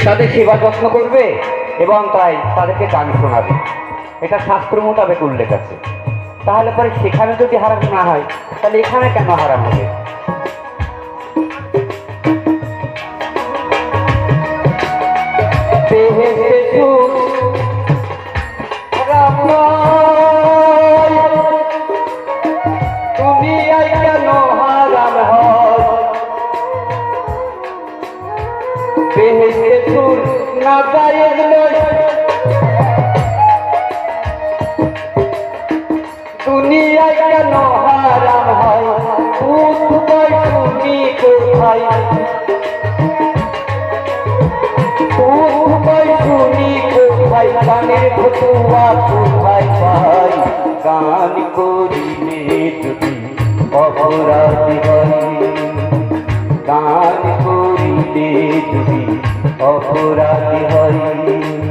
তাদের সেবা যত্ন করবে এবং তাই তাদেরকে গান শোনাবে। এটা শাস্ত্র মোতাবেক উল্লেখ আছে। তাহলে পরে সেখানে যদি হারাম না হয় তাহলে এখানে কেন হারাম হবে? দুনিয়ায় কেন হারাম হয়? তুমি কোথায়? শুনি কোথায়? গানের ফতুয়া কোথায় পাই? গান করিলে যদি অপরাধী হয়, গান করিলে যদি অপরাধী হয়।